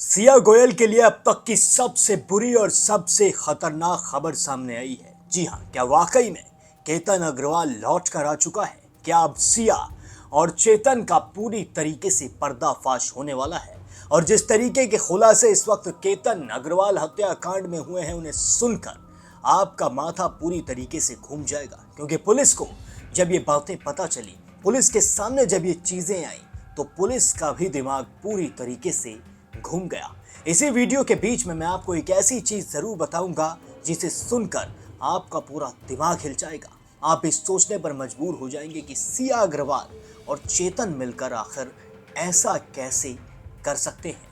सिया गोयल के लिए अब तक की सबसे बुरी और सबसे खतरनाक खबर सामने आई है। जी हाँ, क्या वाकई में केतन अग्रवाल लौट कर आ चुका है? क्या अब सिया और चेतन का पूरी तरीके से पर्दाफाश होने वाला है? और जिस तरीके के खुलासे इस वक्त केतन अग्रवाल हत्याकांड में हुए हैं, उन्हें सुनकर आपका माथा पूरी तरीके से घूम जाएगा। क्योंकि पुलिस को जब ये बातें पता चली, पुलिस के सामने जब ये चीजें आई, तो पुलिस का भी दिमाग पूरी तरीके से घूम गया। इसी वीडियो के बीच में मैं आपको एक ऐसी चीज जरूर बताऊंगा जिसे सुनकर आपका पूरा दिमाग हिल जाएगा। आप इस सोचने पर मजबूर हो जाएंगे कि सिया अग्रवाल और चेतन मिलकर आखिर ऐसा कैसे कर सकते हैं।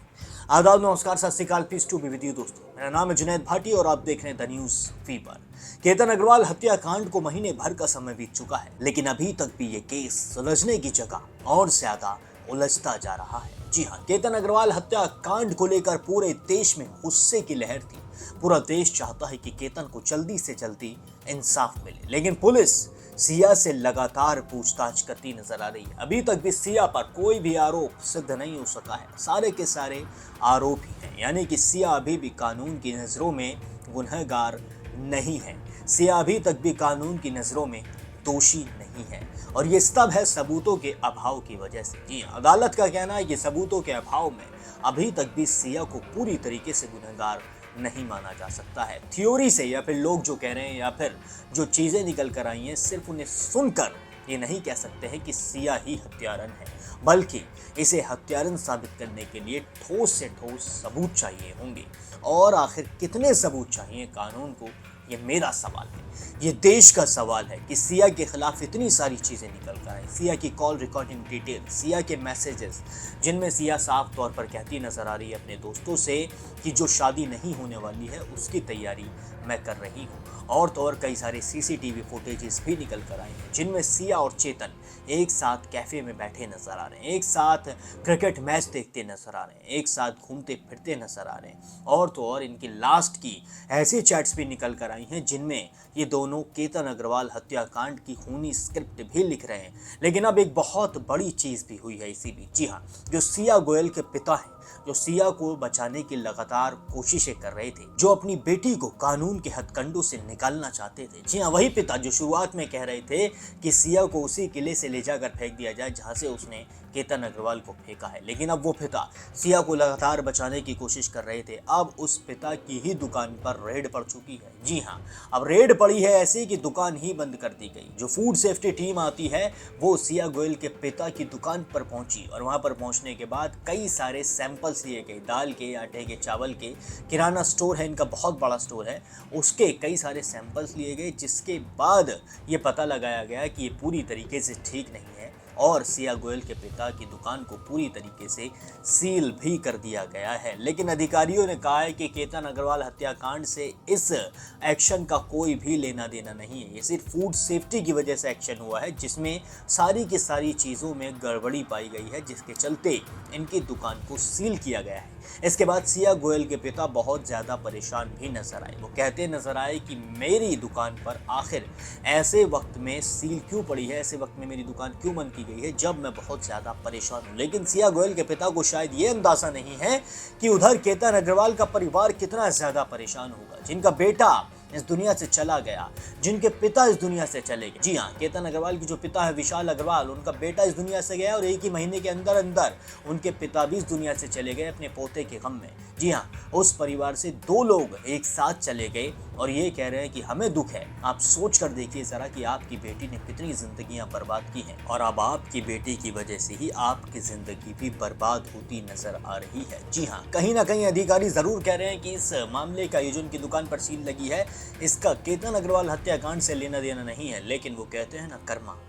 आदाब, नमस्कार, सत श्री अकाल, peace to be with you दोस्तों। मेरा नाम है जुनैद भाटी और आप देख रहे हैं the news fever. Ketan Agarwal हत्याकांड को महीने भर का समय बीत चुका है, लेकिन अभी तक भी ये केस सुलझने की जगह और ज्यादा उलझता जा रहा है। जी हाँ, केतन अग्रवाल हत्याकांड को लेकर पूरे देश में गुस्से की लहर थी। पूरा देश चाहता है कि केतन को जल्दी से जल्दी इंसाफ मिले, लेकिन पुलिस सिया से लगातार पूछताछ करती नजर आ रही है। अभी तक भी सिया पर कोई भी आरोप सिद्ध नहीं हो सका है। सारे के सारे आरोप ही हैं, यानी कि सिया अभी भी कानून की नजरों में गुनहगार नहीं है। सिया अभी तक भी कानून की नजरों में दोषी नहीं है, और ये सब है सबूतों के अभाव की वजह से। जी, अदालत का कहना है कि सबूतों के अभाव में अभी तक भी सिया को पूरी तरीके से गुनहगार नहीं माना जा सकता है। थ्योरी से, या फिर लोग जो कह रहे हैं, या फिर जो चीजें निकल कर आई हैं, सिर्फ उन्हें सुनकर ये नहीं कह सकते हैं कि सिया ही हत्यारन है, बल्कि इसे हत्यारन साबित करने के लिए ठोस से ठोस सबूत चाहिए होंगे। और आखिर कितने सबूत चाहिए कानून को, ये मेरा सवाल है, ये देश का सवाल है कि सिया के खिलाफ इतनी सारी चीजें निकल कर आई। सिया की कॉल रिकॉर्डिंग डिटेल, सिया के मैसेजेस, जिनमें सिया साफ तौर पर कहती नजर आ रही है अपने दोस्तों से कि जो शादी नहीं होने वाली है उसकी तैयारी मैं कर रही हूँ। और तो और कई सारे सीसीटीवी फुटेजेस भी निकल कर आए हैं, जिनमें सिया और चेतन एक साथ कैफे में बैठे नजर आ रहे हैं, एक साथ क्रिकेट मैच देखते नजर आ रहे हैं, एक साथ घूमते फिरते नजर आ रहे हैं। और तो और इनकी लास्ट की ऐसी चैट्स भी निकल कर आई हैं जिनमें ये दोनों केतन अग्रवाल हत्याकांड की खूनी स्क्रिप्ट भी लिख रहे हैं। लेकिन अब एक बहुत बड़ी चीज भी हुई है इसी बीच। जी हाँ, जो सिया गोयल के पिता हैं, जो सिया को बचाने की लगातार कोशिशें कर रहे थे, जो अपनी बेटी को कानून के हथकंडों से निकालना चाहते थे। जी हाँ, वही पिता जो शुरुआत में कह रहे थे कि सिया को उसी किले से ले जाकर फेंक दिया जाए जहां से उसने केतन अग्रवाल को फेंका है, लेकिन अब वो पिता सिया को लगातार बचाने की कोशिश कर रहे थे। अब उस पिता की ही दुकान पर रेड पड़ चुकी है। जी हाँ, अब रेड पड़ी है ऐसी कि दुकान ही बंद कर दी गई। जो फूड सेफ्टी टीम आती है वो सिया गोयल के पिता की दुकान पर पहुंची, और वहां पर पहुंचने के बाद कई सारे सैंपल्स लिए गए, दाल के, आटे के, चावल के। किराना स्टोर है इनका, बहुत बड़ा स्टोर है, उसके कई सारे सैंपल्स लिए गए, जिसके बाद ये पता लगाया गया कि ये पूरी तरीके से ठीक नहीं है, और सिया गोयल के पिता की दुकान को पूरी तरीके से सील भी कर दिया गया है। लेकिन अधिकारियों ने कहा है कि केतन अग्रवाल हत्याकांड से इस एक्शन का कोई भी लेना देना नहीं है। ये सिर्फ फूड सेफ्टी की वजह से एक्शन हुआ है, जिसमें सारी की सारी चीज़ों में गड़बड़ी पाई गई है, जिसके चलते इनकी दुकान को सील किया गया है। इसके बाद सिया गोयल के पिता बहुत ज़्यादा परेशान भी नजर आए। वो कहते नजर आए कि मेरी दुकान पर आखिर ऐसे वक्त में सील क्यों पड़ी है, ऐसे वक्त में मेरी दुकान क्यों बंद की गई है, जब मैं बहुत ज़्यादा परेशान हूँ। लेकिन सिया गोयल के पिता को शायद ये अंदाज़ा नहीं है कि उधर केतन अग्रवाल का परिवार कितना ज़्यादा परेशान होगा, जिनका बेटा इस दुनिया से चला गया, जिनके पिता इस दुनिया से चले गए। जी हाँ, केतन अग्रवाल की जो पिता है विशाल अग्रवाल, उनका बेटा इस दुनिया से गया, और एक ही महीने के अंदर अंदर उनके पिता भी इस दुनिया से चले गए अपने पोते के गम में। जी हाँ, उस परिवार से दो लोग एक साथ चले गए, और ये कह रहे हैं कि हमें दुख है। आप सोच कर देखिए जरा कि आपकी बेटी ने कितनी जिंदगियां बर्बाद की हैं, और अब आपकी बेटी की वजह से ही आपकी जिंदगी भी बर्बाद होती नजर आ रही है। जी हाँ, कहीं ना कहीं अधिकारी जरूर कह रहे हैं कि इस मामले का, ये जो उनकी दुकान पर सील लगी है, इसका केतन अग्रवाल हत्याकांड से लेना देना नहीं है। लेकिन वो कहते हैं ना,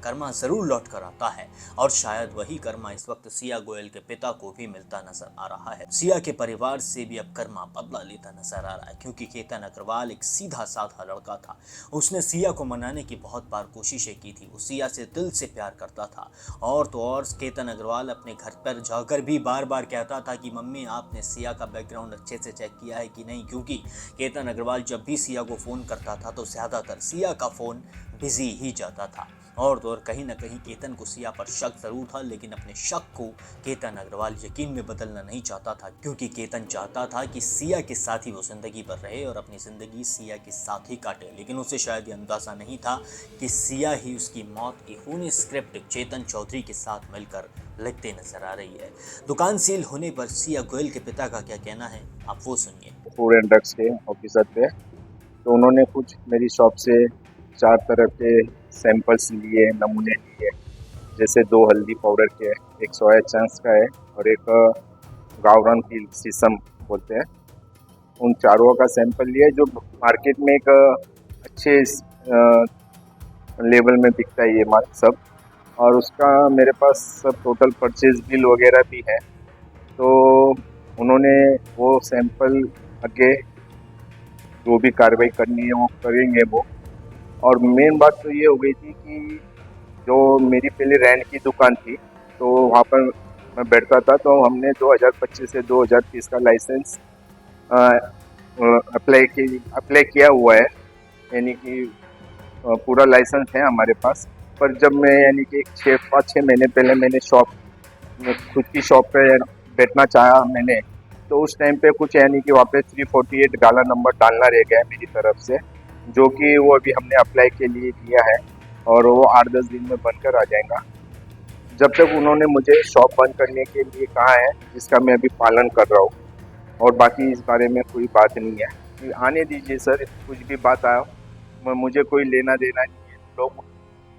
कर्मा जरूर लौट कर आता है, और शायद वही कर्मा इस वक्त सिया गोयल के पिता को भी मिलता नजर आ रहा है। सिया के परिवार से भी अब कर्मा बदला लेता नजर आ रहा है, क्योंकि केतन अग्रवाल एक सीधा साधा लड़का था। उसने सिया को मनाने की बहुत बार कोशिशें की थी, वो सिया से दिल से प्यार करता था। और तो और केतन अग्रवाल अपने घर पर जाकर भी बार बार कहता था कि मम्मी, आपने सिया का बैकग्राउंड अच्छे से चेक किया है कि नहीं, क्योंकि केतन अग्रवाल जब भी सिया को फोन करता था तो ज्यादातर सिया का फोन बिजी ही जाता था। और तो और कहीं ना कहीं केतन को सिया पर शक जरूर था, लेकिन अपने शक को केतन अग्रवाल यकीन में बदलना नहीं चाहता था, क्योंकि केतन चाहता था कि सिया के साथ ही वो जिंदगी भर रहे और अपनी जिंदगी सिया के साथ ही काटे। लेकिन उसे शायद ये अंदाजा नहीं था कि सिया ही उसकी मौत की खूनी स्क्रिप्ट चेतन चौधरी के साथ मिलकर लिखते नजर आ रही है। दुकान सील होने पर सिया गोयल के पिता का क्या कहना है, आप वो सुनिए। फूड एंड ड्रग्स के ऑफिसर थे, तो उन्होंने कुछ मेरी शॉप से 4 तरह के सैंपल्स लिए, नमूने लिए। जैसे 2 हल्दी पाउडर के, एक सोया चंक्स का है और एक गावरान की शीशम बोलते हैं। उन चारों का सैंपल लिया जो मार्केट में एक अच्छे लेवल में बिकता है ये माल सब, और उसका मेरे पास सब टोटल परचेज बिल वगैरह भी है। तो उन्होंने वो सैंपल आगे जो भी कार्रवाई करनी है वो करेंगे वो। और मेन बात तो ये हो गई थी कि जो मेरी पहले रेंट की दुकान थी, तो वहाँ पर मैं बैठता था, तो हमने 2025 से 2030 का लाइसेंस अप्लाई किया हुआ है, यानी कि पूरा लाइसेंस है हमारे पास। पर जब मैं यानी कि 5-6 महीने पहले मैंने खुद की शॉप पे बैठना चाहा मैंने, तो उस टाइम पे कुछ यानी कि वहाँ पे 348 गाला नंबर डालना रह गया है मेरी तरफ से, जो कि वो अभी हमने अप्लाई के लिए किया है और वो 8-10 दिन में बनकर आ जाएगा। जब तक उन्होंने मुझे शॉप बंद करने के लिए कहा है, जिसका मैं अभी पालन कर रहा हूँ, और बाकी इस बारे में कोई बात नहीं है कि आने दीजिए सर, कुछ भी बात आया मुझे कोई लेना देना नहीं है। लोग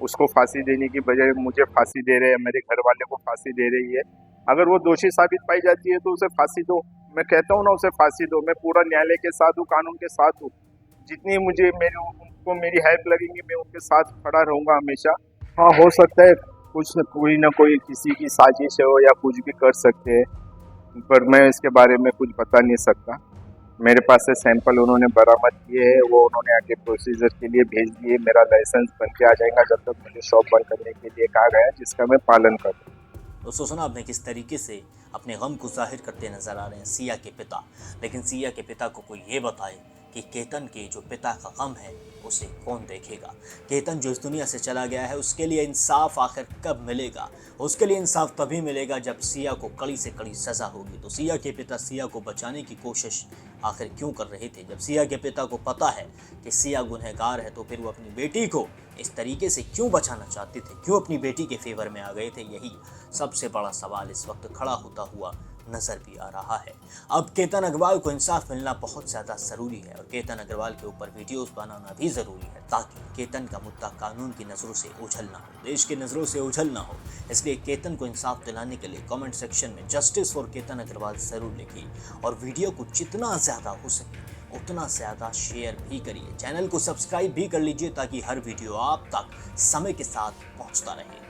उसको फांसी देने की बजाय मुझे फांसी दे रहे हैं, मेरे घर वाले को फांसी दे रही है। अगर वो दोषी साबित पाई जाती है तो उसे फांसी दो, मैं कहता हूँ ना, उसे फांसी दो। मैं पूरा न्यायालय के साथ हूँ, कानून के साथ हूँ। जितनी मुझे उनको मेरी हेल्प लगेगी मैं उनके साथ खड़ा रहूंगा हमेशा। हाँ, हो सकता है कोई ना कोई किसी की साजिश है या कुछ भी कर सकते हैं, पर मैं इसके बारे में कुछ बता नहीं सकता। मेरे पास से सैंपल उन्होंने बरामद किए हैं, वो उन्होंने आगे प्रोसीजर के लिए भेज दिए। मेरा लाइसेंस बन के आ जाएगा जब तक मुझे शॉप बंद करने के लिए कहा गया, जिसका मैं पालन करूँ। दोस्तों सुना आपने किस तरीके से अपने गम को जाहिर करते नजर आ रहे हैं सिया के पिता। लेकिन सिया के पिता को कोई ये बताए कि केतन के जो पिता का गम है उसे कौन देखेगा। केतन जो इस दुनिया से चला गया है उसके लिए इंसाफ आखिर कब मिलेगा। उसके लिए इंसाफ तभी मिलेगा जब सिया को कड़ी से कड़ी सजा होगी। तो सिया के पिता सिया को बचाने की कोशिश आखिर क्यों कर रहे थे। जब सिया के पिता को पता है कि सिया गुनहगार है, तो फिर वो अपनी बेटी को इस तरीके से क्यों बचाना चाहते थे, क्यों अपनी बेटी के फेवर में आ गए थे। यही सबसे बड़ा सवाल इस वक्त खड़ा होता हुआ नजर भी आ रहा है। अब केतन अग्रवाल को इंसाफ मिलना बहुत ज़्यादा ज़रूरी है और केतन अग्रवाल के ऊपर वीडियोस बनाना भी ज़रूरी है, ताकि केतन का मुद्दा कानून की नज़रों से ओझल ना हो, देश की नज़रों से ओझल ना हो। इसलिए केतन को इंसाफ दिलाने के लिए कमेंट सेक्शन में जस्टिस फॉर केतन अग्रवाल ज़रूर लिखिए और वीडियो को जितना ज़्यादा हो सके उतना ज़्यादा शेयर भी करिए। चैनल को सब्सक्राइब भी कर लीजिए ताकि हर वीडियो आप तक समय के साथ पहुंचता रहे।